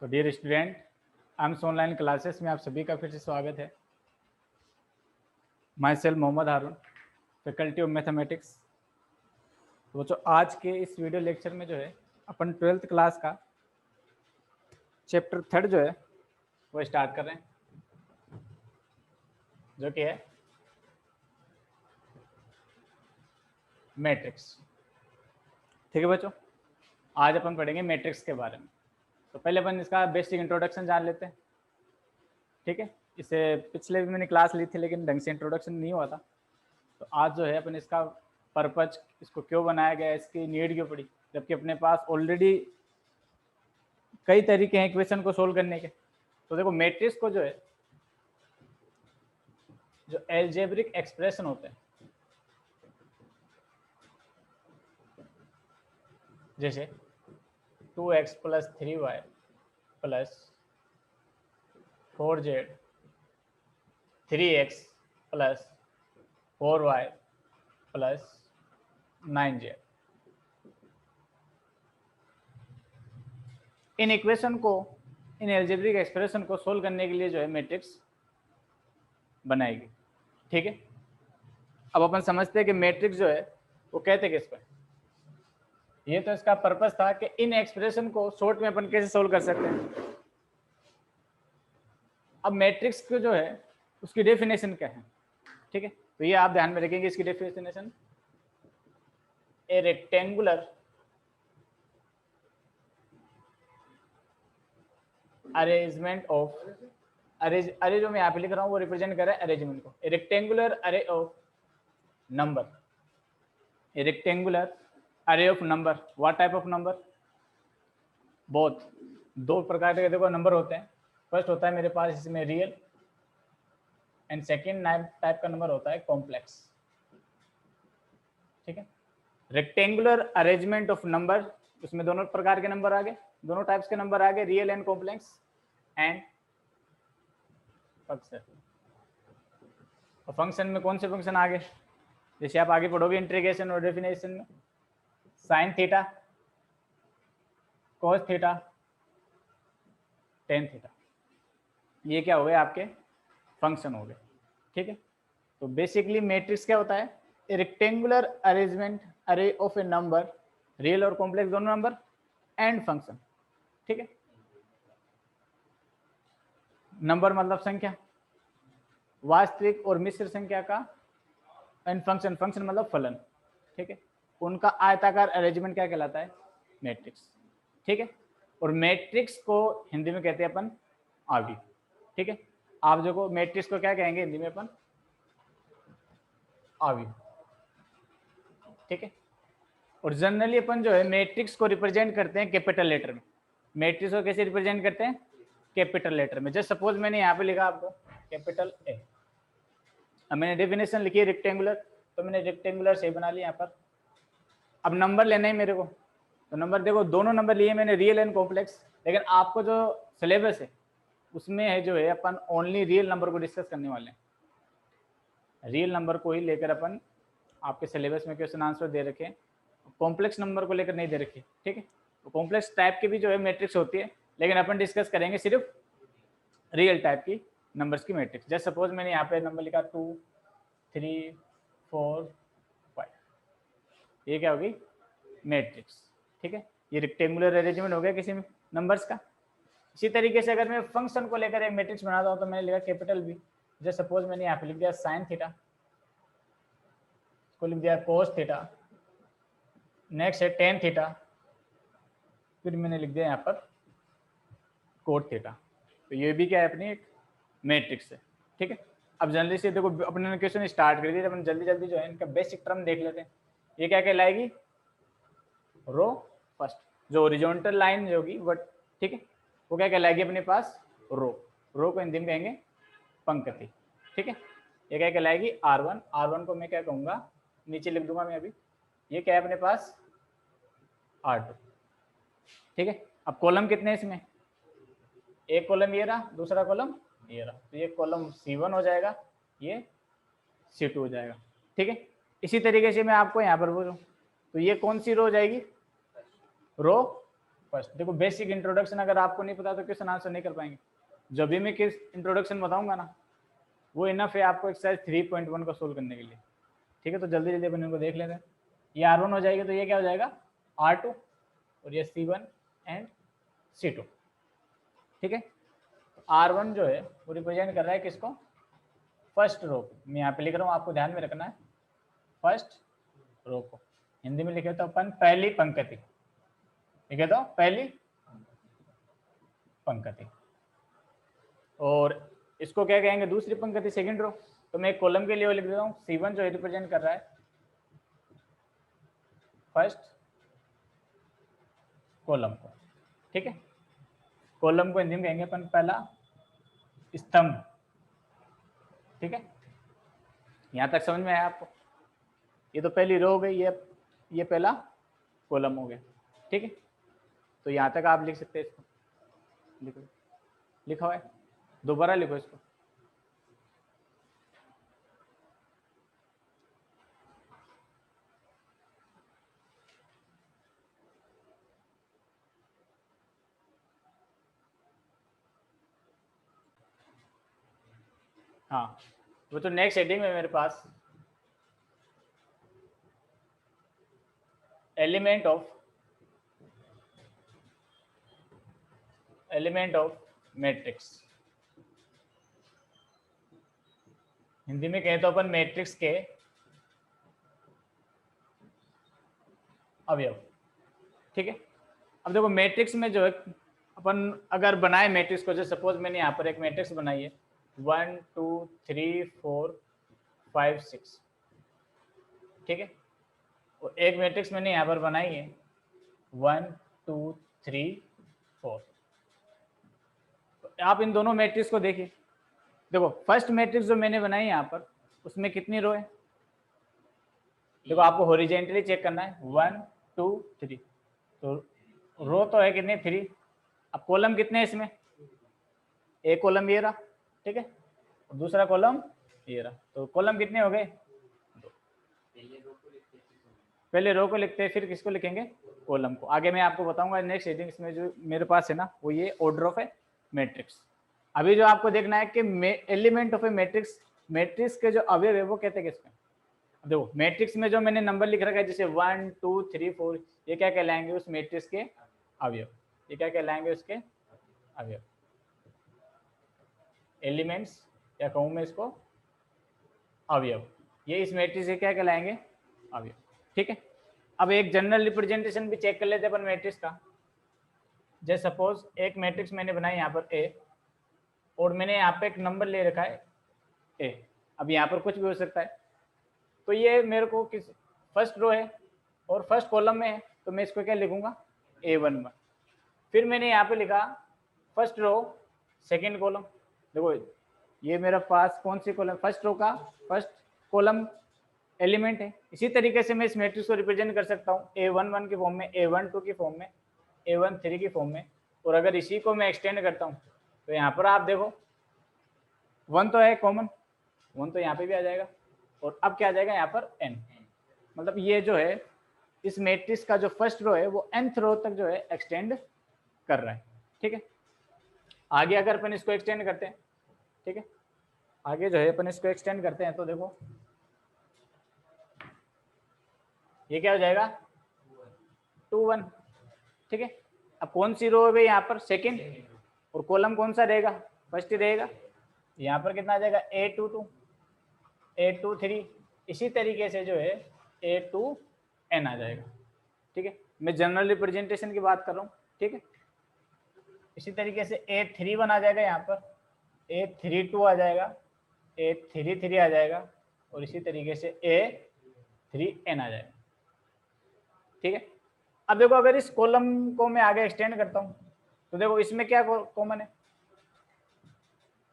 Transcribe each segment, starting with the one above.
तो dear student, आम्स online classes में आप सभी का फिर से स्वागत है। Myself Mohammad Haroon, faculty of mathematics. तो बच्चों, आज के इस वीडियो लेक्चर में जो है अपन 12th क्लास का चैप्टर 3 जो है वो स्टार्ट कर रहे हैं, जो कि है मैट्रिक्स। ठीक है बच्चों, आज अपन पढ़ेंगे मैट्रिक्स के बारे में। तो पहले अपन इसका बेसिक इंट्रोडक्शन जान लेते हैं। ठीक है, इसे पिछले भी मैंने क्लास ली थी लेकिन ढंग से इंट्रोडक्शन नहीं हुआ था। तो आज जो है अपन इसका पर्पज, इसको क्यों बनाया गया, इसकी नीड क्यों पड़ी, जबकि अपने पास ऑलरेडी कई तरीके हैं इक्वेशन को सोल्व करने के। तो देखो, मैट्रिक्स को जो है, जो एल्जेब्रिक एक्सप्रेशन होते हैं, जैसे 2x + 3y + 4z 3x + 4y + 9z, in equation को, इन एल्जेब्रिक एक्सप्रेशन को सोल्व करने के लिए जो है मैट्रिक्स बनाएगी। ठीक है, अब अपन समझते हैं कि मैट्रिक्स जो है वो कहते किस पर। ये तो इसका पर्पस था कि इन एक्सप्रेशन को शॉर्ट में अपन कैसे सोल्व कर सकते हैं। अब मैट्रिक्स को जो है उसकी डेफिनेशन क्या है, ठीक है, तो ये आप ध्यान में रखेंगे। इसकी definition, A rectangular arrangement of, अरे जो मैं यहाँ पे लिख रहा हूँ वो रिप्रेजेंट कर रहा है अरेंजमेंट को। ए रेक्टेंगुलर अरे ऑफ नंबर, ए रेक्टेंगुलर अरे of number. What type of number? Both. दो प्रकार के देखो नंबर होते हैं। फर्स्ट होता है मेरे पास इसमें रियल, एंड सेकेंड टाइप का नंबर होता है कॉम्प्लेक्स। ठीक है, रेक्टेंगुलर अरेंजमेंट ऑफ नंबर, उसमें दोनों प्रकार के नंबर आ गए, दोनों टाइप्स के नंबर आ गए, real and complex. And function, और फंक्शन में कौन से फंक्शन आ गए, जैसे आप आगे पढ़ोगे इंटीग्रेशन और डेफिनेशन में, sine theta, cos theta, tan theta, ये क्या हो गए आपके फंक्शन हो गए। ठीक है, तो बेसिकली मैट्रिक्स क्या होता है? रेक्टेंगुलर अरेंजमेंट अरे ऑफ ए नंबर, रियल और कॉम्प्लेक्स दोनों नंबर, एंड फंक्शन। ठीक है, नंबर मतलब संख्या, वास्तविक और मिश्र संख्या का, एंड फंक्शन, फंक्शन मतलब फलन। ठीक है, उनका आयताकार अरेंजमेंट क्या कहलाता है? मैट्रिक्स। ठीक है, और मैट्रिक्स को हिंदी में कहते हैं अपन आव्यूह। ठीक है, आप देखो मैट्रिक्स को क्या कहेंगे हिंदी में अपन? आव्यूह। ठीक है, और जनरली अपन जो है मैट्रिक्स को रिप्रेजेंट करते हैं कैपिटल लेटर में। मैट्रिक्स को कैसे रिप्रेजेंट करते हैं? कैपिटल लेटर में। जस्ट सपोज मैंने यहाँ पे लिखा आपको कैपिटल ए, अब मैंने डेफिनेशन लिखी है रेक्टेंगुलर, तो मैंने रेक्टेंगुलर से बना लिया यहाँ पर। अब नंबर लेना है मेरे को, तो नंबर देखो दोनों नंबर लिए मैंने, रियल एंड कॉम्प्लेक्स। लेकिन आपको जो सिलेबस है उसमें है जो है अपन ओनली रियल नंबर को डिस्कस करने वाले हैं। रियल नंबर को ही लेकर अपन, आपके सिलेबस में क्वेश्चन आंसर दे रखे हैं, कॉम्प्लेक्स नंबर को लेकर नहीं दे रखे। ठीक है, तो कॉम्प्लेक्स टाइप की भी जो है मैट्रिक्स होती है, लेकिन अपन डिस्कस करेंगे सिर्फ रियल टाइप की नंबर्स की मैट्रिक्स। जैसे सपोज मैंने यहाँ पे नंबर लिखा 2 3 4 5, ये क्या होगी? मैट्रिक्स। ठीक है, ये रेक्टेंगुलर अरेंजमेंट हो गया किसी नंबर्स का। इसी तरीके से अगर मैं फंक्शन को लेकर एक मैट्रिक्स बनाता हूँ तो मैंने लिखा कैपिटल बी। जैसे सपोज मैंने यहाँ पे लिख दिया साइन थीटा, इसको लिख दिया कोस थीटा, नेक्स्ट है टेन थीटा, फिर मैंने लिख दिया यहाँ पर कोट थीटा। तो ये भी क्या है? अपनी एक मैट्रिक्स है। ठीक है, अब जल्दी से देखो अपने क्वेश्चन स्टार्ट कर दिए, अपन जल्दी जल्दी जो है इनका बेसिक टर्म देख लेते हैं। ये क्या कहलाएगी? रो फर्स्ट, जो ओरिजेंटल लाइन होगी वो, ठीक है, वो क्या कहलाएगी अपने पास? रो। रो को हिंदी में कहेंगे पंक्ति। ठीक है, ये क्या कहलाएगी? R1। R1 को मैं क्या कहूँगा? नीचे लिख दूंगा मैं अभी। ये क्या है अपने पास? R2। ठीक है, अब कॉलम कितने हैं इसमें? एक कॉलम ये रहा, दूसरा कॉलम ये रहा, तो ये कॉलम C1 हो जाएगा, ये C2 हो जाएगा। ठीक है, इसी तरीके से मैं आपको यहाँ पर बोलूँ तो ये कौन सी रो हो जाएगी? Row first. देखो बेसिक इंट्रोडक्शन अगर आपको नहीं पता तो क्वेश्चन आंसर नहीं कर पाएंगे। जब भी मैं किस इंट्रोडक्शन बताऊंगा ना वो इनफ है आपको एक्सरसाइज 3.1 को सोल्व करने के लिए। ठीक है, तो जल्दी जल्दी अपन इनको देख लेते हैं। ये R1 हो जाएगी तो ये क्या हो जाएगा R2 और ये C1 एंड C2। ठीक है, R1 जो है वो रिप्रेजेंट कर रहा है किसको, फर्स्ट रो। मैं यहाँ पे लिख रहा हूँ, आपको ध्यान में रखना है फर्स्ट रो को। हिंदी में लिखे तो अपन पहली पंक्ति, लिखे तो पहली पंक्ति, और इसको क्या कहेंगे दूसरी पंक्ति, सेकंड रो। तो मैं एक कॉलम के लिए लिख देता हूँ C1 जो है रिप्रेजेंट कर रहा है फर्स्ट कॉलम को। ठीक है, कॉलम को हिंदी में कहेंगे अपन पहला स्तंभ। ठीक है, यहाँ तक समझ में आया आपको। ये तो पहली रो हो गई, ये पहला कॉलम हो गया। ठीक है, तो यहाँ तक आप लिख सकते हैं इसको। लिखो, लिखा हुआ है, दोबारा लिखो इसको। हाँ, वो तो नेक्स्ट हेडिंग में मेरे पास एलिमेंट ऑफ मैट्रिक्स, हिंदी में कहें तो अपन मैट्रिक्स के अवयव। ठीक है, अब देखो मैट्रिक्स में जो है अपन अगर बनाए मैट्रिक्स को, जो सपोज मैंने यहाँ पर एक मैट्रिक्स बनाई है 1 2 3 4 5 6। ठीक है, और एक मैट्रिक्स मैंने यहाँ पर बनाई है 1 2 3 4। आप इन दोनों मैट्रिक्स को देखिए। देखो फर्स्ट मैट्रिक्स जो मैंने बनाई यहाँ पर उसमें कितनी रो है, देखो आपको हॉरिजेंटली चेक करना है 1 2 3, तो रो तो है कितने 3। अब कॉलम कितने हैं इसमें, एक कॉलम ये रहा। ठीक है, और दूसरा कॉलम ये रहा, तो कॉलम कितने हो गए, पहले रो को लिखते हैं फिर किसको लिखेंगे, कॉलम को। आगे मैं आपको बताऊंगा नेक्स्ट हेडिंग में जो मेरे पास है ना वो ये ऑर्डर ऑफ ए मैट्रिक्स। अभी जो आपको देखना है कि element of a matrix, matrix के जो अवयव है वो कहते हैं किसमें। देखो मैट्रिक्स में जो मैंने नंबर लिख रखा है जैसे 1 2 3 4, ये क्या कहलाएंगे उस मैट्रिक्स के अवयव। ये क्या कहलाएंगे उसके अवयव, एलिमेंट्स, क्या कहूँ मैं इसको, अवयव। ये इस मैट्रिक्स के क्या कहलाएंगे, अवयव। ठीक है, अब एक जनरल रिप्रेजेंटेशन भी चेक कर लेते हैं अपन मैट्रिक्स का। जैसे सपोज एक मैट्रिक्स मैंने बनाई यहाँ पर ए, और मैंने यहाँ पे एक नंबर ले रखा है ए। अब यहाँ पर कुछ भी हो सकता है, तो ये मेरे को किस फर्स्ट रो है और फर्स्ट कॉलम में है, तो मैं इसको क्या लिखूंगा A11। फिर मैंने यहाँ पे लिखा फर्स्ट रो सेकंड कॉलम। देखो ये मेरा पास कौन सी कॉलम, फर्स्ट रो का फर्स्ट कॉलम एलिमेंट है। इसी तरीके से मैं इस मैट्रिक्स को रिप्रेजेंट कर सकता हूँ A11 की फॉर्म में, A12 की फॉर्म में, A13 की फॉर्म में। और अगर इसी को मैं एक्सटेंड करता हूँ तो यहाँ पर आप देखो 1 तो है कॉमन, 1 तो यहाँ पे भी आ जाएगा, और अब क्या आ जाएगा यहाँ पर n। मतलब ये जो है इस मैट्रिक्स का जो फर्स्ट रो है वो nth रो तक जो है एक्सटेंड कर रहा है। ठीक है, आगे अगर अपन इसको एक्सटेंड करते हैं, ठीक है, आगे जो है अपन इसको एक्सटेंड करते हैं तो देखो ये क्या हो जाएगा 2 1। ठीक है, अब कौन सी रो है यहाँ पर, सेकंड, और कॉलम कौन सा रहेगा, फर्स्ट ही रहेगा। यहाँ पर कितना आ जाएगा A22 A23, इसी तरीके से जो है A2n आ जाएगा। ठीक है, मैं जनरल रिप्रेजेंटेशन की बात कर रहा हूँ। ठीक है, इसी तरीके से A31 आ जाएगा, यहाँ पर A32 आ जाएगा, A33 आ जाएगा, और इसी तरीके से A3n आ जाएगा। ठीक है, अब देखो अगर इस कॉलम को मैं आगे एक्सटेंड करता हूँ तो देखो इसमें क्या कॉमन है,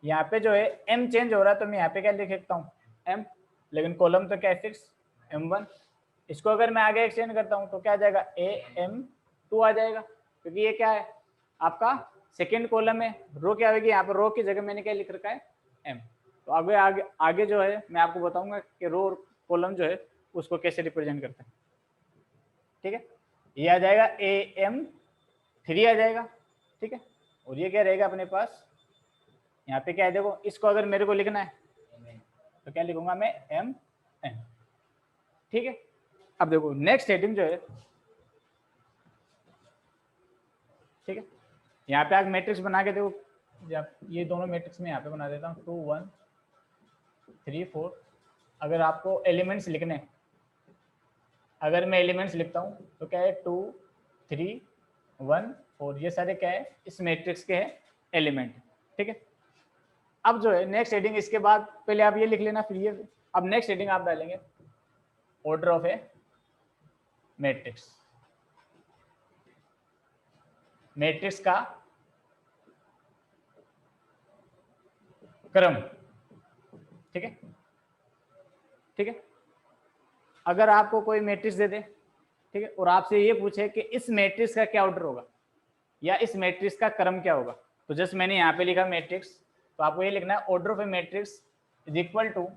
यहाँ पे जो है m चेंज हो रहा है, तो मैं यहाँ पे क्या लिख सकता हूँ m, लेकिन कॉलम तो क्या है फिक्स m1। इसको अगर मैं आगे एक्सटेंड करता हूँ तो क्या आ जाएगा AM2 आ जाएगा, क्योंकि ये क्या है आपका सेकेंड कॉलम है। रो क्या होगी, यहाँ पर रो की जगह मैंने क्या लिख रखा है m। तो आगे जो है मैं आपको बताऊंगा कि रो और कॉलम जो है उसको कैसे रिप्रेजेंट करते हैं। ठीक है, ये आ जाएगा AM3 3 आ जाएगा, ठीक है। और ये क्या रहेगा अपने पास, यहाँ पे क्या है देखो, इसको अगर मेरे को लिखना है तो क्या लिखूंगा मैं, एम एन, ठीक है। अब देखो नेक्स्ट हेडिंग जो है, ठीक है, यहाँ पे आप मैट्रिक्स बना के देखो, जब ये दोनों मैट्रिक्स में यहाँ पे बना देता हूँ 2 1 3 4। अगर आपको एलिमेंट्स लिखने, अगर मैं एलिमेंट्स लिखता हूँ तो क्या है 2 3 1 4, ये सारे क्या है इस मैट्रिक्स के हैं एलिमेंट, ठीक है। अब जो है नेक्स्ट हेडिंग, इसके बाद पहले आप ये लिख लेना, फिर ये, अब नेक्स्ट हेडिंग आप डालेंगे order of a matrix, matrix का क्रम, ठीक है, ठीक है। अगर आपको कोई मैट्रिक्स दे दे, ठीक है, और आपसे ये पूछे कि इस मैट्रिक्स का क्या ऑर्डर होगा या इस मैट्रिक्स का क्रम क्या होगा, तो जस्ट मैंने यहाँ पे लिखा मैट्रिक्स, तो आपको ये लिखना है order of a matrix is equal to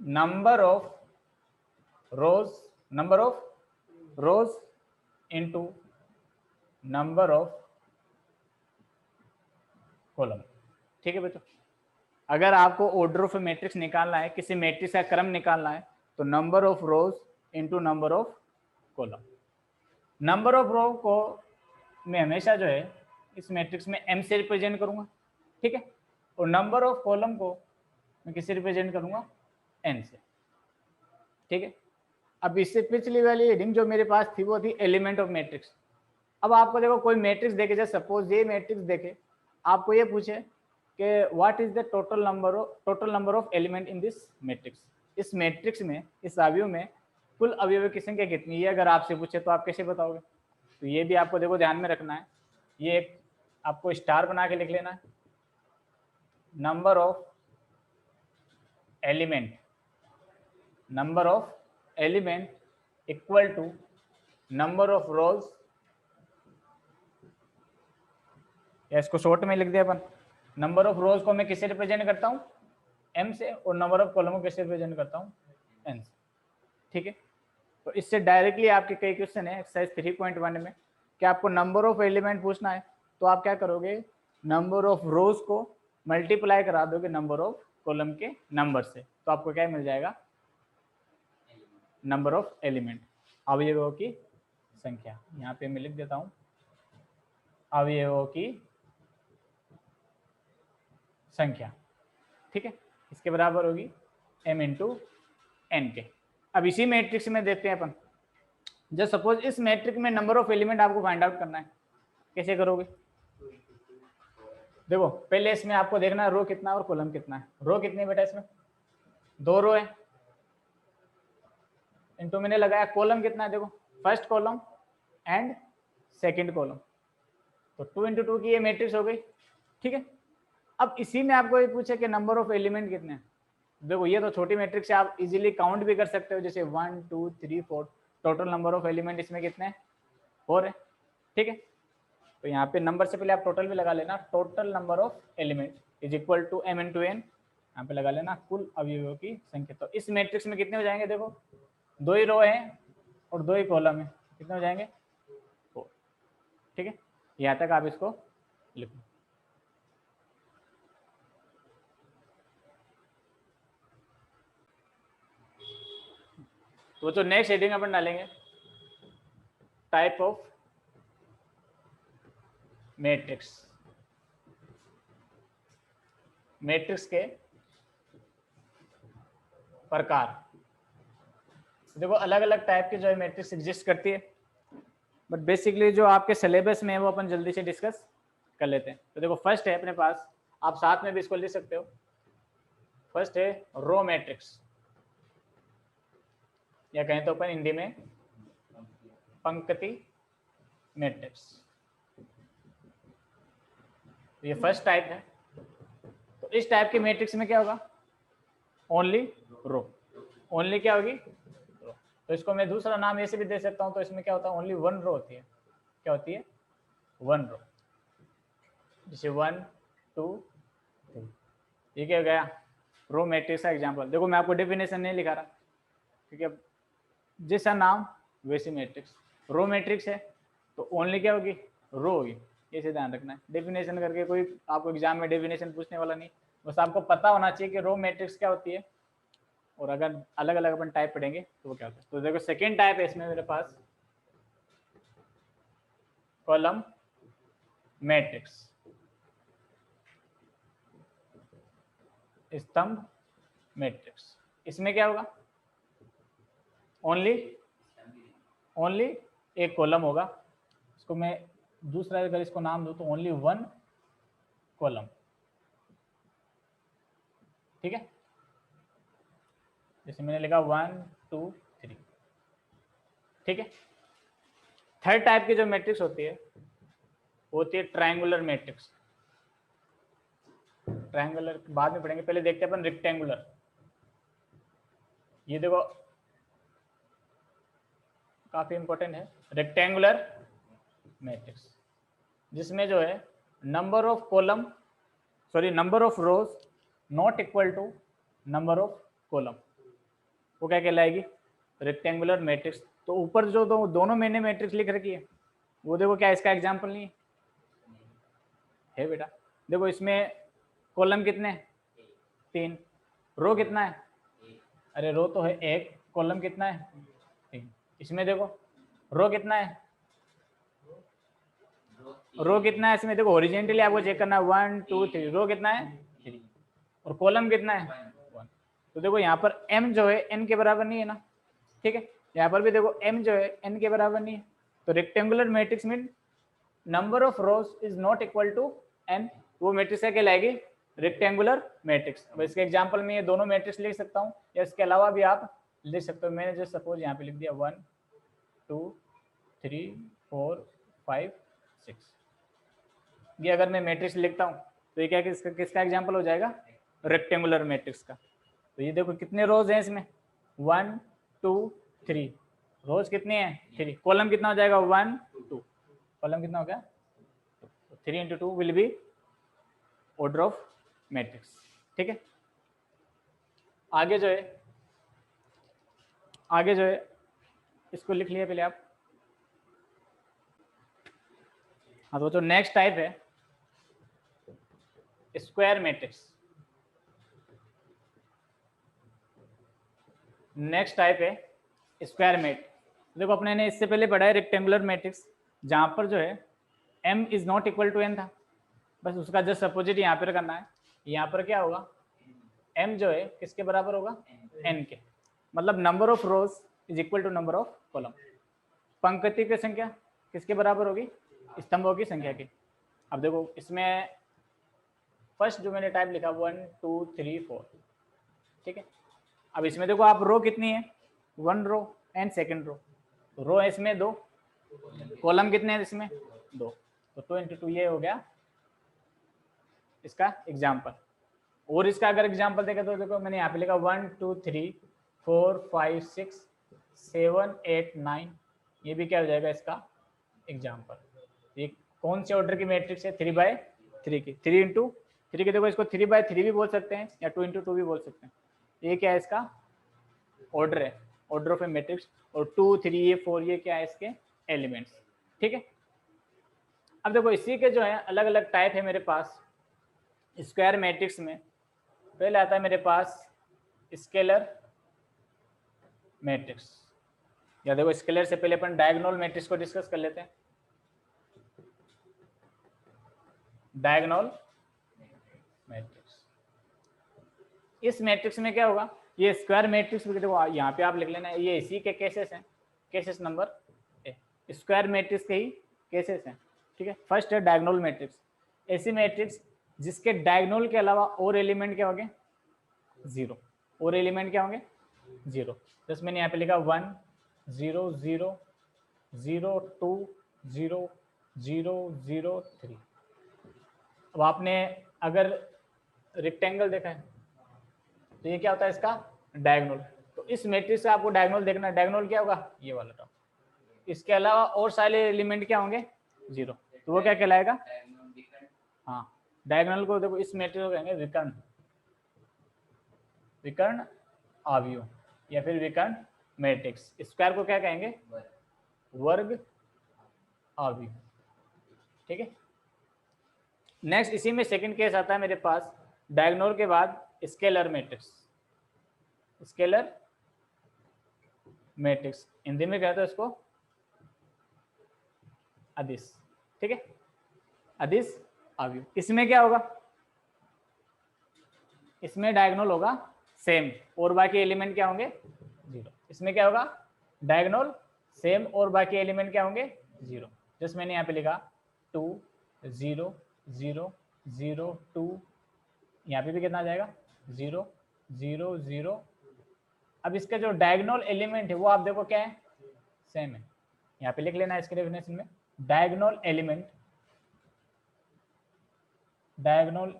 number of rows into number of column, ठीक है बच्चों। अगर आपको ऑर्डर ऑफ ए मैट्रिक्स निकालना है, किसी मैट्रिक्स का क्रम निकालना है, तो number of rows into number of column. Number of row को मैं हमेशा जो है इस मैट्रिक्स में m से रिप्रेजेंट करूंगा, ठीक है, और नंबर ऑफ कॉलम को मैं किससे रिप्रेजेंट करूंगा, n से, ठीक है। अब इससे पिछली वाली हेडिंग जो मेरे पास थी वो थी एलिमेंट ऑफ मैट्रिक्स। अब आपको देखो कोई मैट्रिक्स देखे, जैसे सपोज ये मैट्रिक्स देखे, आपको ये पूछे कि what is the total number of element in this matrix, इस मैट्रिक्स में, इस अवयव में कुल अवयवों की संख्या कितनी है, अगर आपसे पूछे तो आप कैसे बताओगे। तो ये भी आपको देखो ध्यान में रखना है, ये एक आपको स्टार बना के लिख लेना है, number of element equal to number of rows, या इसको शॉर्ट में लिख दिया अपन, नंबर ऑफ रोज को मैं किससे रिप्रेजेंट करता हूँ, m से, और नंबर ऑफ कॉलम को किससे रिप्रेजेंट करता हूँ, n से, ठीक है। तो इससे डायरेक्टली आपके कई क्वेश्चन है एक्सरसाइज 3.1 में कि आपको नंबर ऑफ एलिमेंट पूछना है, तो आप क्या करोगे, नंबर ऑफ रोज को मल्टीप्लाई करा दोगे नंबर ऑफ कॉलम के नंबर से, तो आपको क्या मिल जाएगा, नंबर ऑफ एलिमेंट, अवयवों की संख्या। यहाँ पे मैं लिख देता हूँ अवयवों की संख्या, ठीक है, इसके बराबर होगी m इंटू एन के। अब इसी मैट्रिक्स में देखते हैं अपन, जब सपोज इस मैट्रिक्स में नंबर ऑफ एलिमेंट आपको फाइंड आउट करना है, कैसे करोगे, देखो पहले इसमें आपको देखना है रो कितना और कॉलम कितना है। रो कितनी है बेटा, इसमें 2 रो है, इनटू मैंने लगाया कॉलम कितना है, देखो first column and second column, तो 2 इंटू 2 की ये मैट्रिक्स हो गई, ठीक है। अब इसी में आपको ये पूछे कि नंबर ऑफ एलिमेंट कितने हैं, देखो ये तो छोटी मैट्रिक्स है, आप इजीली काउंट भी कर सकते हो, जैसे 1 2 3 4, टोटल नंबर ऑफ एलिमेंट इसमें कितने हैं, 4 है, ठीक है। तो यहाँ पे नंबर से पहले आप टोटल भी लगा लेना, total number of element is equal to m into n, यहाँ पे लगा लेना कुल अवयवों की संख्या। तो इस मैट्रिक्स में कितने हो जाएंगे, देखो 2 ही रो हैं और 2 ही कॉलम है, कितने हो जाएंगे, 4, ठीक है। यहाँ तक आप इसको लिखो। तो जो नेक्स्ट हेडिंग अपन डालेंगे, टाइप ऑफ मैट्रिक्स, मैट्रिक्स के प्रकार। देखो अलग अलग टाइप के जो है मैट्रिक्स एग्जिस्ट करती है, बट बेसिकली जो आपके सिलेबस में है वो अपन जल्दी से डिस्कस कर लेते हैं। तो देखो फर्स्ट है अपने पास, आप साथ में भी इसको लिख सकते हो, फर्स्ट है रो मैट्रिक्स, या कहें तो अपन हिंदी में पंक्ति मैट्रिक्स, ये फर्स्ट टाइप है। तो इस टाइप के मैट्रिक्स में क्या होगा, ओनली रो, ओनली क्या होगी रो। तो इसको मैं दूसरा नाम ऐसे भी दे सकता हूं, तो इसमें क्या होता है, ओनली 1 रो होती है, क्या होती है, 1 रो, जैसे 1 2 3, ये क्या हो गया, रो मैट्रिक्स का एग्जांपल। देखो मैं आपको डेफिनेशन नहीं लिखा रहा, ठीक है, जैसा नाम वैसी मैट्रिक्स, रो मैट्रिक्स है तो ओनली क्या होगी, रो होगी। ये से ध्यान रखना है, डेफिनेशन करके कोई आपको एग्जाम में डेफिनेशन पूछने वाला नहीं, बस आपको पता होना चाहिए कि रो मैट्रिक्स क्या होती है, और अगर अलग अलग अपन टाइप पढ़ेंगे तो वो क्या होता है। तो देखो सेकेंड टाइप है इसमें मेरे पास कॉलम मैट्रिक्स, स्तंभ मैट्रिक्स। इसमें क्या होगा, ओनली एक कॉलम होगा, इसको मैं दूसरा अगर इसको नाम दूं तो ओनली वन कॉलम, ठीक है। जैसे मैंने लिखा 1 2 3, ठीक है। थर्ड टाइप की जो मैट्रिक्स होती है वो होती है ट्रायंगुलर मैट्रिक्स। ट्रायंगुलर बाद में पढ़ेंगे, पहले देखते हैं अपन रेक्टेंगुलर। ये देखो काफी इंपॉर्टेंट है, रेक्टेंगुलर मैट्रिक्स, जिसमें जो है number of column number of rows not equal to number of column, वो क्या कहलाएगी, रेक्टेंगुलर मैट्रिक्स। तो ऊपर जो दोनों मैंने मैट्रिक्स लिख रखी है वो देखो क्या इसका एग्जाम्पल नहीं है बेटा। देखो इसमें कॉलम कितने हैं, 3, रो कितना है, अरे रो तो है 1, कॉलम कितना है 3। इसमें देखो रो कितना है, रो कितना है इसमें, देखो हॉरिजॉन्टली आपको चेक करना है 1 2 3, रो कितना है 3, और कॉलम कितना है 1। तो देखो यहाँ पर m जो है n के बराबर नहीं है ना, ठीक है। यहाँ पर भी देखो m जो है n के बराबर नहीं है। तो rectangular matrix mean number of rows is not equal to n, वो मैट्रिक्स क्या कहलाएगी, रेक्टेंगुलर मैट्रिक्स। अब इसके एग्जांपल में ये दोनों मैट्रिक्स लिख सकता हूँ, या इसके अलावा भी आप लिख सकते हो। मैंने जो सपोज यहाँ पे लिख दिया 1 2 3 4 5 6, ये अगर मैं मैट्रिक्स लिखता हूँ तो ये क्या किसका एग्जाम्पल हो जाएगा, रेक्टेंगुलर मैट्रिक्स का। तो ये देखो कितने रोज हैं इसमें, 1 2 3, रोज कितनी है 3, कॉलम कितना हो जाएगा 1 2, कॉलम कितना हो गया 3 into 2 will be order of matrix, ठीक है। आगे जो है इसको लिख लिया पहले आप। हाँ, तो जो नेक्स्ट टाइप है स्क्वायर मैट्रिक्स। नेक्स्ट टाइप है स्क्वायर मैट्रिक्स। देखो अपने ने इससे पहले पढ़ा है रेक्टेंगुलर मैट्रिक्स, जहां पर जो है m is not equal to n था, बस उसका जस्ट अपोजिट यहाँ पर करना है। यहाँ पर क्या होगा, m जो है किसके बराबर होगा, n के, मतलब number of rows is equal to number of column. पंक्ति की संख्या किसके बराबर होगी, स्तंभों की संख्या की। अब देखो इसमें फर्स्ट जो मैंने टाइप लिखा 1 2 3 4, ठीक है। अब इसमें देखो आप रो कितनी है, 1 रो एंड सेकेंड रो है इसमें 2, कॉलम कितने हैं इसमें 2, तो 2 इंटू 2 ये हो गया इसका एग्जाम्पल। और इसका अगर एग्जाम्पल देखें तो देखो मैंने यहाँ पे लिखा 1 2 3 4 5 6 7 8 9, ये भी क्या हो जाएगा इसका एग्जाम्पल। ये कौन से ऑर्डर की मैट्रिक्स है, 3/3 की, 3 इंटू 3 की। देखो इसको 3/3 भी बोल सकते हैं या 2 इंटू 2 भी बोल सकते हैं। ये क्या है इसका ऑर्डर है, ऑर्डर ऑफ ए मैट्रिक्स। और 2 3 ये 4 ये क्या है इसके एलिमेंट्स, ठीक है। अब देखो इसी के जो है अलग अलग टाइप है मेरे पास स्क्वायर मैट्रिक्स में। पहले आता है मेरे पास स्केलर मैट्रिक्स, या देखो स्केलर से पहले अपन डायगोनल मैट्रिक्स को डिस्कस कर लेते हैं। डायगोनल मैट्रिक्स, इस मैट्रिक्स में क्या होगा, ये स्क्वायर मैट्रिक्स देखो यहाँ पे आप लिख लेना, ये इसी के केसेस हैं, cases number A, square matrix के ही केसेस हैं, ठीक है। फर्स्ट है डायगोनल मैट्रिक्स, ऐसी मैट्रिक्स जिसके डायगोनल के अलावा और एलिमेंट क्या होंगे 0, और एलिमेंट क्या होंगे 0। जैसे मैंने यहाँ पे लिखा 1 0 0 0 2 0 0 0 3। अब आपने अगर रेक्टेंगल देखा है तो ये क्या होता है इसका डायगोनल। तो इस मैट्रिक्स से आपको डायगोनल देखना है, डायगोनल क्या होगा ये वाला टर्म, इसके अलावा और सारे एलिमेंट क्या होंगे 0, तो वो क्या कहलाएगा, हाँ डायगोनल को देखो इस मैट्रिक्स को कहेंगे विकर्ण आव्यूह या फिर विकर्ण मैट्रिक्स। स्क्वायर को क्या कहेंगे वर्ग अवयव, ठीक है। नेक्स्ट इसी में सेकंड केस आता है मेरे पास, डायगोनल के बाद scalar matrix. Scalar matrix Hindi में कहते हैं इसको अदिश, ठीक है, अदिश अवयव। इसमें क्या होगा, इसमें डायगोनल होगा सेम और बाकी एलिमेंट क्या होंगे, जीरो। इसमें क्या होगा, डायगोनल सेम और बाकी एलिमेंट क्या होंगे, जीरो। जैसे मैंने यहाँ पे लिखा 2 0 0 0 2, यहाँ पे भी कितना आ जाएगा 0 0 0। अब इसका जो डायगोनल एलिमेंट है वो आप देखो क्या है, सेम है। यहाँ पे लिख लेना इसके डेफिनेशन में, डायगोनल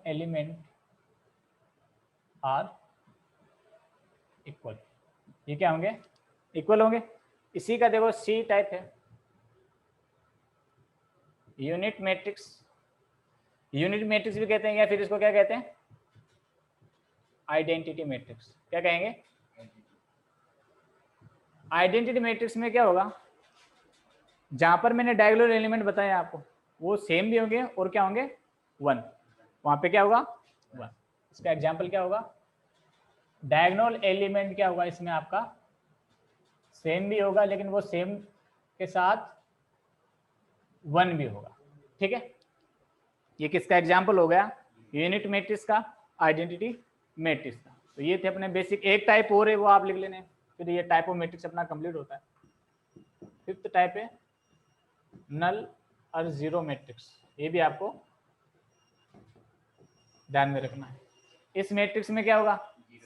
एलिमेंट आर इक्वल, ये क्या होंगे, इक्वल होंगे। इसी का देखो सी टाइप है, यूनिट मैट्रिक्स। यूनिट मैट्रिक्स भी कहते हैं या फिर इसको क्या कहते हैं, आइडेंटिटी मैट्रिक्स। क्या कहेंगे, आइडेंटिटी मैट्रिक्स में क्या होगा, जहां पर मैंने डायगोनल एलिमेंट बताया आपको वो सेम भी होंगे और क्या होंगे 1, वहां पे क्या होगा 1। इसका एग्जांपल क्या होगा, डायगोनल एलिमेंट क्या होगा इसमें आपका सेम भी होगा, लेकिन वो सेम के साथ 1 भी होगा, ठीक है। ये किसका एग्जांपल हो गया, यूनिट मैट्रिक्स का, आइडेंटिटी मैट्रिक्स का। तो ये थे अपने बेसिक। एक टाइप और है वो आप लिख लेने, फिर ये टाइप ऑफ मैट्रिक्स अपना कंप्लीट होता है। फिफ्थ टाइप है नल और जीरो मैट्रिक्स, ये भी आपको ध्यान में रखना है। इस मैट्रिक्स में क्या होगा,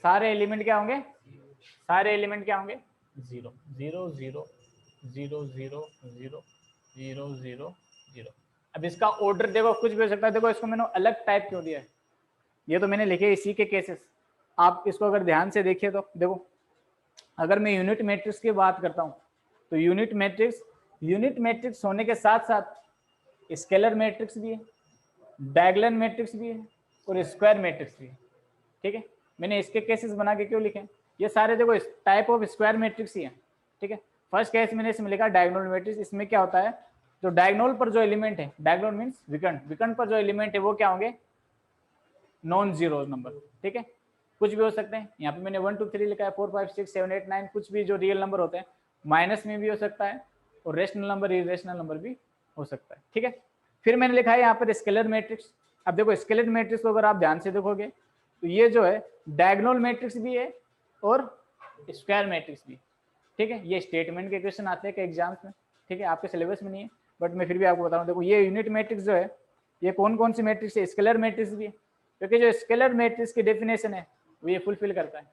सारे एलिमेंट क्या होंगे, सारे एलिमेंट क्या होंगे 0 0 0 0 0 0 0 0 0। अब इसका ऑर्डर देखो कुछ भी हो सकता है। देखो इसको मैंने अलग टाइप क्यों दिया है, ये तो मैंने लिखे इसी के केसेस। आप इसको अगर ध्यान से देखिए तो देखो, अगर मैं यूनिट मैट्रिक्स की बात करता हूँ तो यूनिट मैट्रिक्स होने के साथ साथ स्केलर मैट्रिक्स भी है, डायगोनल मैट्रिक्स भी है और स्क्वायर मैट्रिक्स भी है, ठीक है। मैंने इसके केसेस बना के क्यों लिखे, ये सारे देखो टाइप ऑफ स्क्वायर मैट्रिक्स ही है, ठीक है। फर्स्ट केस मैंने इसमें लिखा डायगोनल मैट्रिक्स। इसमें क्या होता है, जो डायगोनल पर जो एलिमेंट है, डायगोनल मीन्स विकर्ण पर जो एलिमेंट है वो क्या होंगे, नॉन जीरो नंबर, ठीक है। कुछ भी हो सकते हैं, यहाँ पे मैंने 1 2 3 लिखा है, 4 5 6 7 8 9, कुछ भी जो रियल नंबर होते हैं, माइनस में भी हो सकता है और रेशनल नंबर इरेशनल नंबर भी हो सकता है, ठीक है। फिर मैंने लिखा है यहाँ पर स्केलर मैट्रिक्स। अब देखो स्केलर मैट्रिक्स को अगर आप ध्यान से देखोगे तो ये जो है डायगोनल मैट्रिक्स भी है और स्क्वायर मैट्रिक्स भी, ठीक है। ये स्टेटमेंट के क्वेश्चन आते हैं एग्जाम्स में, ठीक है, आपके सिलेबस में नहीं है बट मैं फिर भी आपको बता रहा हूँ। देखो ये यूनिट मैट्रिक्स जो है ये कौन कौन सी मैट्रिक्स है, स्केलर मैट्रिक्स भी है, क्योंकि जो स्केलर मैट्रिक्स की डेफिनेशन है वो ये फुलफिल करता है,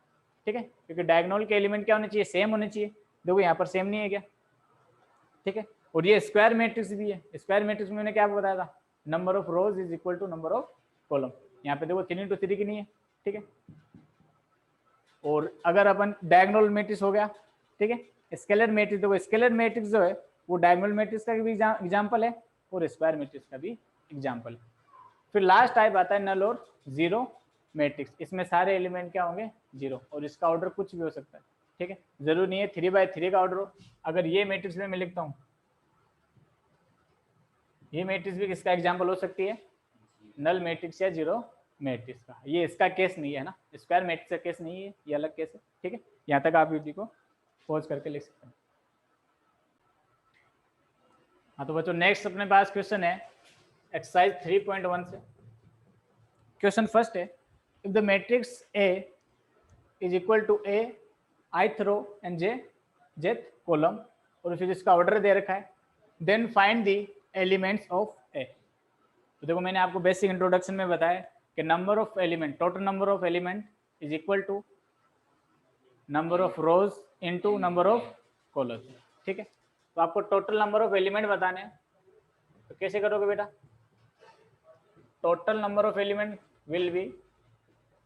ठीक है। क्योंकि डायगोनल के एलिमेंट क्या होने चाहिए, सेम होने चाहिए। देखो यहाँ पर सेम नहीं है क्या, ठीक है। और ये स्क्वायर मैट्रिक्स भी है। स्क्वायर मैट्रिक्स में मैंने क्या बताया था, number of rows is equal to number of column. यहाँ पे देखो 3 × 3 की नहीं है, ठीक है। और अगर अपन डायगोनल मैट्रिक्स हो गया, ठीक है, स्केलर मैट्रिक्स, देखो स्केलर मैट्रिक्स जो है वो डायगोनल मैट्रिक्स का भी एग्जाम्पल है और स्क्वायर मैट्रिक्स का भी एग्जाम्पल है। फिर लास्ट टाइप आता है नल और जीरो मैट्रिक्स। इसमें सारे एलिमेंट क्या होंगे, जीरो, और इसका ऑर्डर कुछ भी हो सकता है, ठीक है। जरूरी नहीं है 3/3 का ऑर्डर हो। अगर ये मैट्रिक्स में मैं लिखता हूँ, ये मैट्रिक्स भी किसका एग्जाम्पल हो सकती है, नल मैट्रिक्स या जीरो मैट्रिक्स का। ये इसका केस नहीं है ना, स्क्वायर मैट्रिक्स का केस नहीं है, ये अलग केस है, ठीक है। यहाँ तक आप वीडियो को पॉज करके लिख सकते हैं। हाँ तो बच्चों नेक्स्ट अपने पास क्वेश्चन है एक्सरसाइज 3.1 से। क्वेश्चन फर्स्ट है, if the matrix A is equal to a ith row and jth column, और फिर इसका ऑर्डर दे रखा है, then find the elements of A. तो देखो मैंने आपको बेसिक इंट्रोडक्शन में बताया कि number of element, total number of element is equal to number of rows into number of column, ठीक है। तो आपको टोटल नंबर ऑफ एलिमेंट बताने हैं, तो कैसे करोगे बेटा, total number of element will be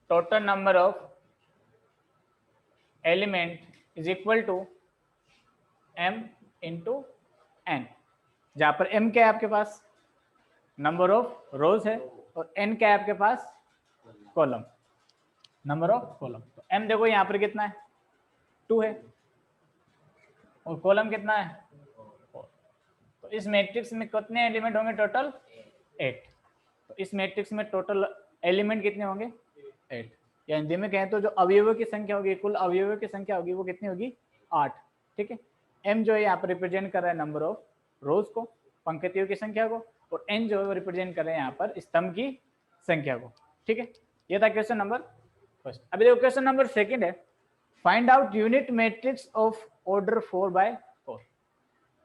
total number of element is equal to m into n, जहां पर m क्या है आपके पास, नंबर ऑफ रोज है, और n क्या है आपके पास, कॉलम, नंबर ऑफ कॉलम। तो m देखो यहाँ पर कितना है, 2 है, और कॉलम कितना है 4। तो तो इस मैट्रिक्स में कितने एलिमेंट होंगे टोटल? 8। तो इस मैट्रिक्स में टोटल एलिमेंट कितने होंगे? 8। या हिंदी में कहें तो जो अवयवों की संख्या होगी, कुल अवयवों की संख्या होगी वो कितनी होगी? 8। ठीक है। m जो है यहाँ पर रिप्रेजेंट कर रहा है नंबर ऑफ रोज को, पंक्तियों की संख्या को, और n जो है वो रिप्रेजेंट कर रहे हैं यहाँ पर स्तंभ की संख्या को। ठीक है, ये था क्वेश्चन नंबर फर्स्ट। अभी देखो क्वेश्चन नंबर सेकंड है, find out unit matrix of order 4/4।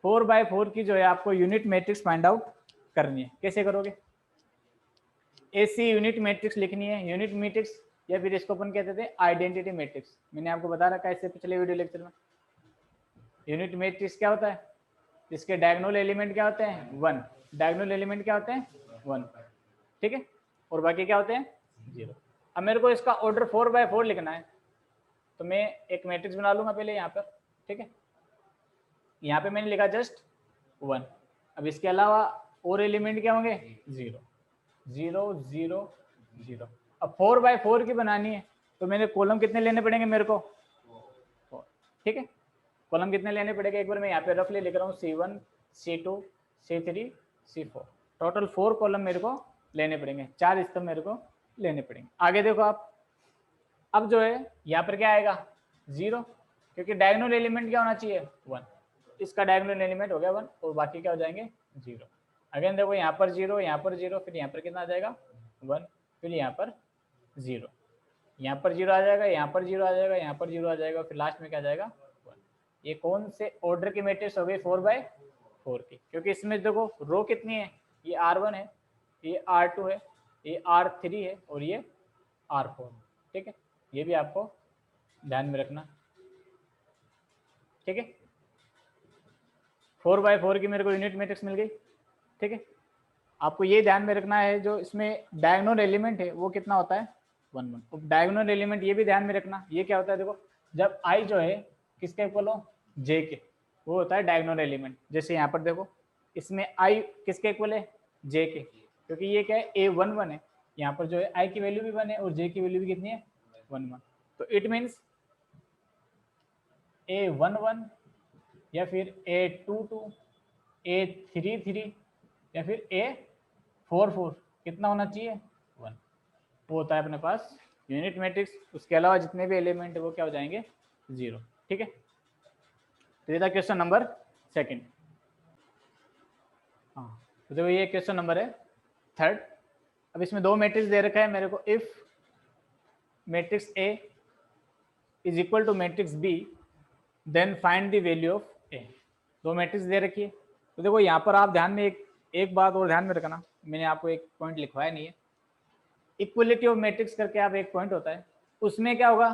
4/4 की जो है आपको यूनिट मैट्रिक्स फाइंड आउट करनी है। कैसे करोगे? ऐसी यूनिट मैट्रिक्स लिखनी है, यूनिट मैट्रिक्स, या फिर इसको अपन कहते थे आइडेंटिटी मैट्रिक्स। मैंने आपको बता रखा है इससे पिछले वीडियो लेक्चर में। यूनिट मैट्रिक्स क्या होता है? इसके डायगोनल एलिमेंट क्या होते हैं? 1। डायगोनल एलिमेंट क्या होते हैं? 1। ठीक है, और बाकी क्या होते हैं? 0। अब मेरे को इसका ऑर्डर 4/4 लिखना है, तो मैं एक मैट्रिक्स बना लूंगा पहले यहाँ पर। ठीक है, यहाँ पे मैंने लिखा जस्ट 1। अब इसके अलावा और एलिमेंट क्या होंगे? 0 0 0 0। अब 4/4 की बनानी है तो मेरे कॉलम कितने लेने पड़ेंगे मेरे को? 4। ठीक है, कॉलम कितने लेने पड़ेंगे? एक बार मैं यहाँ पे रफली लिख रहा हूँ, C1 C2 C3 C4। Total 4 column मेरे को लेने पड़ेंगे, 4 स्तंभ मेरे को लेने पड़ेंगे। आगे देखो आप, अब जो है यहाँ पर क्या आएगा? 0, क्योंकि डायगोनल एलिमेंट क्या होना चाहिए? 1। इसका डायगोनल एलिमेंट हो गया 1, और बाकी क्या हो जाएंगे? 0। अगेन देखो यहाँ पर 0, यहाँ पर 0, फिर यहाँ पर कितना आ जाएगा? 1, फिर यहाँ पर 0, यहाँ पर 0 आ जाएगा, यहाँ पर 0 आ जाएगा, यहाँ पर 0 आ जाएगा, फिर लास्ट में क्या आ जाएगा? 1। ये कौन से ऑर्डर की मैट्रिक्स हो गई? 4/4 की, क्योंकि इसमें देखो रो कितनी है? ये R1 है, ये R2 है, ये R3 है, और ये R4। ठीक है, ये भी आपको ध्यान में रखना। ठीक है, 4/4 की मेरे को यूनिट मैट्रिक्स मिल गई। ठीक है, आपको ये ध्यान में रखना है जो इसमें डायगोनल एलिमेंट है वो कितना होता है? 1 1। अब डायगोनल एलिमेंट ये भी ध्यान में रखना, ये क्या होता है? देखो जब i जो है किसके इक्वल हो? j के, वो होता है डायगोनल एलिमेंट। जैसे यहाँ पर देखो इसमें i किसके इक्वल है? j के, क्योंकि ये क्या है? a11 है। यहाँ पर जो है i की वैल्यू भी 1 है और j की वैल्यू भी कितनी है? 1 1। तो इट मीन्स a11 या फिर a22 a33 या फिर a44 कितना होना चाहिए? 1। वो होता है अपने पास यूनिट मैट्रिक्स। उसके अलावा जितने भी एलिमेंट है वो क्या हो जाएंगे? 0। ठीक है, तो ये था क्वेश्चन नंबर सेकंड। हाँ, तो देखो ये क्वेश्चन नंबर है थर्ड। अब इसमें दो मैट्रिक्स दे रखा है मेरे को, if matrix A is equal to matrix B then find the value of A। दो मैट्रिक्स दे रखी है, तो देखो यहाँ पर आप ध्यान में एक बात और ध्यान में रखना, मैंने आपको एक पॉइंट लिखवाया नहीं है। इक्वलिटी ऑफ मैट्रिक्स करके आप एक पॉइंट होता है, उसमें क्या होगा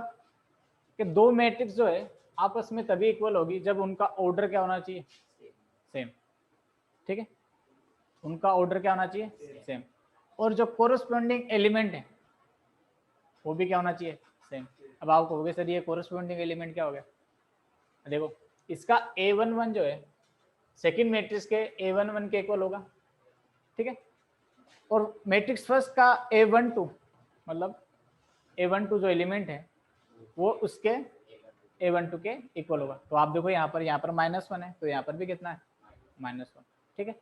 कि दो मैट्रिक्स जो है आपस में तभी इक्वल होगी जब उनका ऑर्डर क्या होना चाहिए? सेम। ठीक है, उनका ऑर्डर क्या होना चाहिए? सेम। और जो कोरस्पॉन्डिंग एलिमेंट है वो भी क्या होना चाहिए? सेम। अब आप कहोगे सर ये कोरस्पॉन्डिंग एलिमेंट क्या हो गया? देखो इसका A11 जो है सेकंड मैट्रिक्स के A11 के इक्वल होगा। ठीक है, और मैट्रिक्स फर्स्ट का A12 मतलब A12 जो एलिमेंट है वो उसके A12 के इक्वल होगा। तो आप देखो यहाँ पर -1 है, तो यहाँ पर भी कितना है? -1। ठीक है,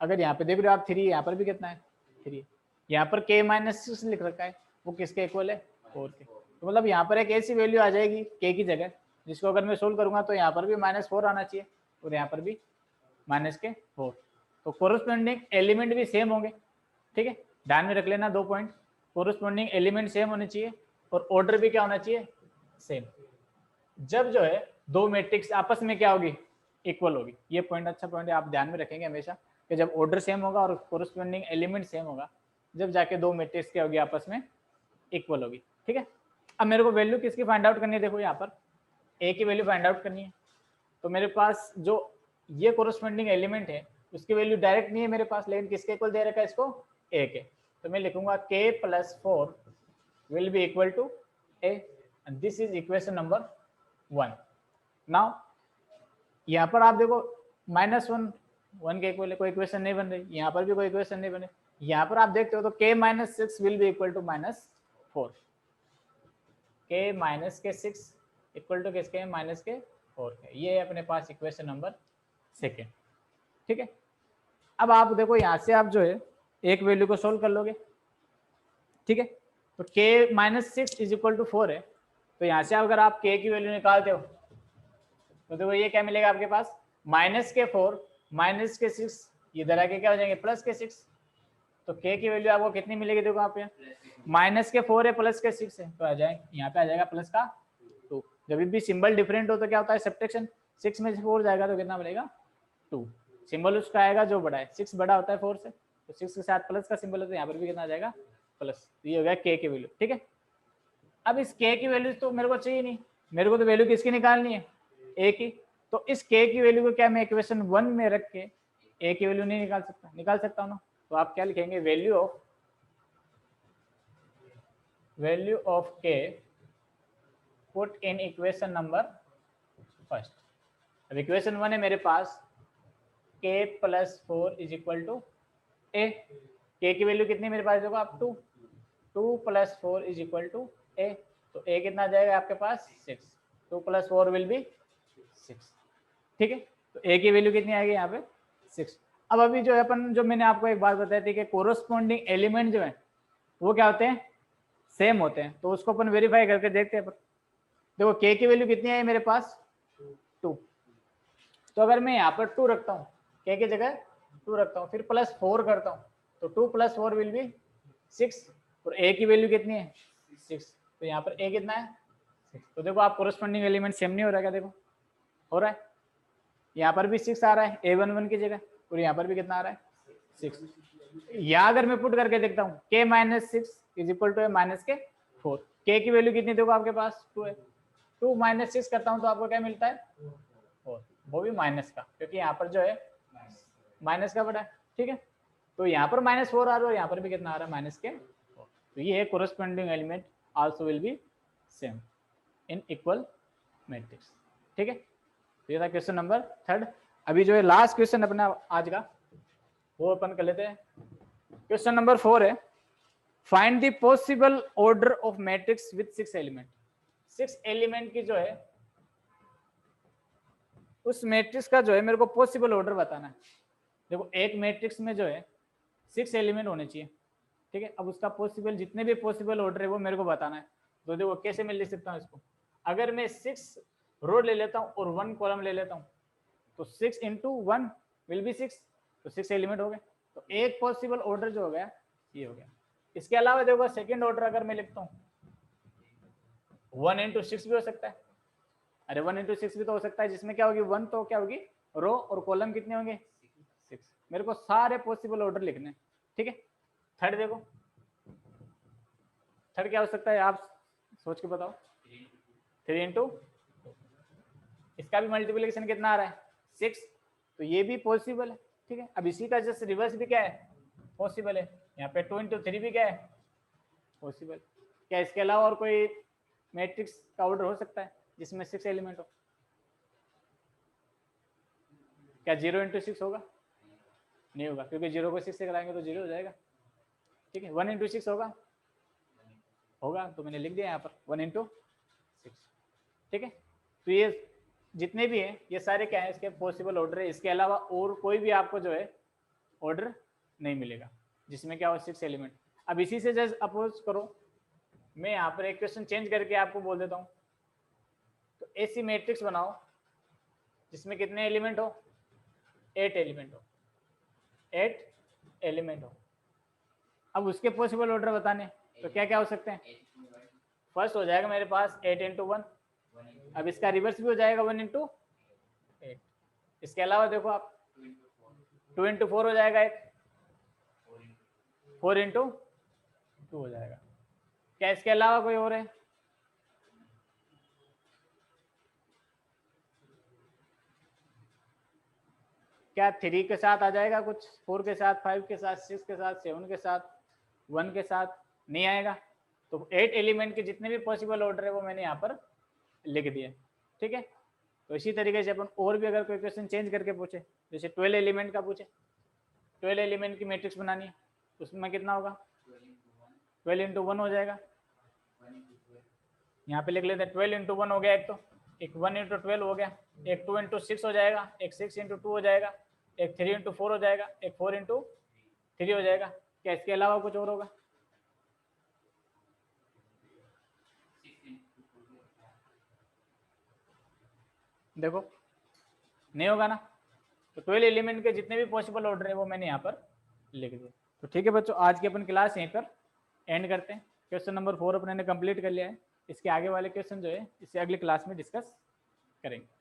अगर यहाँ पे देख रहे हो आप 3, यहाँ पर भी कितना है? 3। यहाँ पर k-6 लिख रखा है, वो किसके इक्वल है? 4 के। तो मतलब यहाँ पर एक ऐसी वैल्यू आ जाएगी k की जगह, जिसको अगर मैं सोल्व करूंगा तो यहाँ पर भी -4 आना चाहिए और यहाँ पर भी -4। तो कोरस्पॉन्डिंग एलिमेंट भी सेम होंगे। ठीक है, ध्यान में रख लेना दो पॉइंट, कोरस्पॉन्डिंग एलिमेंट सेम होने चाहिए और ऑर्डर भी क्या होना चाहिए? सेम। जब जो है दो मैट्रिक्स आपस में क्या होगी? इक्वल होगी। ये पॉइंट अच्छा पॉइंट है, आप ध्यान में रखेंगे हमेशा कि जब ऑर्डर सेम होगा और कोरस्पॉन्डिंग एलिमेंट सेम होगा, जब जाके दो मैट्रिक्स क्या होगी? आपस में इक्वल होगी। ठीक है, अब मेरे को वैल्यू किसकी फाइंड आउट करनी है? देखो यहाँ पर ए की वैल्यू फाइंड आउट करनी है, तो मेरे पास जो ये कोरस्पॉन्डिंग एलिमेंट है उसकी वैल्यू डायरेक्ट नहीं है मेरे पास, लेकिन किसके इक्वल दे रखा है? इसको ए के। तो मैं लिखूंगा k+4 will be equal to a, and this is equation number 1। Now यहाँ पर आप देखो -1 के इक्वल कोई इक्वेशन नहीं बन रही, यहाँ पर भी कोई इक्वेशन नहीं बने। यहाँ पर आप देखते हो तो k-6 will be equal to -4। k-6 equal to किसके? -4 के। ये है अपने पास इक्वेशन नंबर सेकेंड। ठीक है, अब आप देखो यहाँ से आप जो है एक वैल्यू को सोल्व कर लोगे, ठीक है। तो k minus 6 is equal to 4 है, तो यहाँ से अगर आप k की वैल्यू निकालते हो तो देखो ये क्या मिलेगा आपके पास, माइनस के 4 माइनस के 6, इधर आके क्या हो जाएंगे प्लस के 6। तो k की वैल्यू आपको कितनी मिलेगी, देखो आप माइनस के 4 है प्लस के 6 है, तो आ जाएगा यहाँ पे आ जाएगा प्लस का 2। जब भी सिंबल डिफरेंट हो तो क्या होता है सब्ट्रैक्शन, 6 में से 4 जाएगा तो कितना मिलेगा 2। सिंबल उसका आएगा जो बड़ा है, 6 बड़ा होता है 4 से, तो 6 के साथ प्लस का सिंबल है तो यहाँ पर भी कितना आ जाएगा प्लस। तो ये हो गया k की वैल्यू, ठीक है। अब इस k की वैल्यू तो मेरे को चाहिए नहीं, मेरे को तो वैल्यू किसकी निकालनी है, a की। तो इस k की वैल्यू को क्या मैं इक्वेशन 1 में रख के a की वैल्यू नहीं निकाल सकता, निकाल सकता हूँ ना। तो आप क्या लिखेंगे, value of k put in equation number first. अब इक्वेशन 1 है मेरे पास k plus 4 is equal to a। k की वैल्यू कितनी मेरे पास देखो आप 2, 2 plus 4 is equal to a। तो a कितना आ जाएगा आपके पास 6, 2 प्लस 4 विल बी 6, ठीक है। तो a की वैल्यू कितनी आएगी यहाँ पे 6। अब अभी जो है अपन, जो मैंने आपको एक बात बताई थी कि कोरोस्पोंडिंग एलिमेंट जो है वो क्या होते हैं, सेम होते हैं, तो उसको अपन वेरीफाई करके देखते हैं। देखो k की वैल्यू कितनी आई मेरे पास 2, तो अगर मैं यहाँ पर 2 रखता हूँ, k की जगह 2 रखता हूँ, फिर प्लस 4 करता हूँ, तो 2 प्लस 4 विल बी 6, और a की वैल्यू कितनी है 6, तो यहाँ पर a कितना है 6। तो देखो आप कोरोस्पोंडिंग एलिमेंट सेम नहीं हो रहा है क्या, देखो हो रहा है, यहाँ पर भी 6 आ रहा है a11 की जगह, और यहाँ पर भी कितना आ रहा है 6। या अगर मैं पुट करके देखता हूँ k minus 6 is equal to minus के 4, k की वैल्यू कितनी देखो आपके पास 2 है, 2 माइनस 6 करता हूँ तो आपको क्या मिलता है 4, वो भी माइनस का, क्योंकि यहाँ पर जो है माइनस का बड़ा है, ठीक है। तो यहाँ पर -4 आ रहा है और यहाँ पर भी कितना आ रहा है माइनस के 4, तो ये है corresponding element also will be same in equal matrix, ठीक है। तो ये था क्वेश्चन नंबर 3। अभी जो है लास्ट क्वेश्चन अपना आज का वो अपन कर लेते हैं। क्वेश्चन नंबर 4 है, find the possible order of matrix with 6 element. 6 element की जो है उस मैट्रिक्स का जो है मेरे को पॉसिबल ऑर्डर बताना है। देखो एक मैट्रिक्स में जो है 6 एलिमेंट होने चाहिए, ठीक है। अब उसका पॉसिबल जितने भी पॉसिबल ऑर्डर है वो मेरे को बताना है। तो देखो कैसे मैं लिख सकता हूँ इसको, अगर मैं 6 रो ले लेता हूँ और 1 कॉलम ले लेता हूँ, तो 6 इंटू 1 विल बी 6, तो 6 एलिमेंट हो गए। तो एक पॉसिबल ऑर्डर जो हो गया ये हो गया। इसके अलावा देखो सेकेंड ऑर्डर अगर मैं लिखता हूँ 1 इंटू 6 भी हो सकता है। अरे 1 इंटू 6 भी तो हो सकता है, जिसमें क्या होगी 1 तो क्या होगी रो और कॉलम कितने होंगे 6। मेरे को सारे पॉसिबल ऑर्डर लिखने, ठीक है। थर्ड देखो, थर्ड क्या हो सकता है आप सोच के बताओ, 3 इंटू, इसका भी मल्टीप्लिकेशन कितना आ रहा है 6, तो ये भी पॉसिबल है, ठीक है। अब इसी का जस्ट रिवर्स भी क्या है पॉसिबल है, यहाँ पे 2 इंटू 3 भी क्या है पॉसिबल। क्या इसके अलावा और कोई मैट्रिक्स का ऑर्डर हो सकता है जिसमें 6 एलिमेंट हो? क्या 0 इंटू 6 होगा? नहीं होगा, क्योंकि 0 को 6 से कराएंगे तो 0 हो जाएगा, ठीक है। 1 इंटू 6 होगा? होगा, तो मैंने लिख दिया यहाँ पर 1 इंटू 6, ठीक है। तो ये जितने भी हैं ये सारे क्या है इसके पॉसिबल ऑर्डर है। इसके अलावा और कोई भी आपको जो है ऑर्डर नहीं मिलेगा जिसमें क्या हो 6 एलिमेंट। अब इसी से जस्ट अपोज करो, मैं यहाँ पर एक क्वेश्चन चेंज करके आपको बोल देता हूँ, तो ऐसी मैट्रिक्स बनाओ जिसमें कितने एलिमेंट हो 8 एलिमेंट हो, 8 एलिमेंट हो। अब उसके पॉसिबल ऑर्डर बताने तो क्या क्या हो सकते हैं, फर्स्ट हो जाएगा मेरे पास 8 इंटू 1, अब इसका रिवर्स भी हो जाएगा 1 इंटू 8। इसके अलावा देखो आप 2 इंटू 4 हो जाएगा, एक 4 इंटू 2 हो जाएगा। क्या इसके अलावा कोई और है? क्या 3 के साथ आ जाएगा कुछ, 4 के साथ, 5 के साथ, 6 के साथ, 7 के साथ, 1 के साथ नहीं आएगा। तो 8 एलिमेंट के जितने भी पॉसिबल ऑर्डर है वो मैंने यहाँ पर लिख दिए, ठीक है। तो इसी तरीके से अपन और भी अगर कोई क्वेश्चन चेंज करके पूछे, जैसे 12 एलिमेंट का पूछे, 12 एलिमेंट की मैट्रिक्स बनानी है, उसमें कितना होगा 12 इंटू 1 हो जाएगा। यहाँ पे लिख लेते हैं 12 इंटू 1 हो गया, एक तो एक 1 इंटू 12 हो गया, एक 2 इंटू 6 हो जाएगा, एक 6 इंटू 2 हो जाएगा, एक 3 इंटू 4 हो जाएगा, एक 4 इंटू 3 हो जाएगा। क्या इसके अलावा कुछ और होगा? देखो नहीं होगा ना। तो 12 एलिमेंट के जितने भी पॉसिबल ऑर्डर है वो मैंने यहाँ पर लिख दिए। तो ठीक है बच्चों, आज की अपन क्लास यहीं पर एंड करते हैं। क्वेश्चन नंबर 4 अपने ने कंप्लीट कर लिया है। इसके आगे वाले क्वेश्चन जो है इससे अगली क्लास में डिस्कस करेंगे।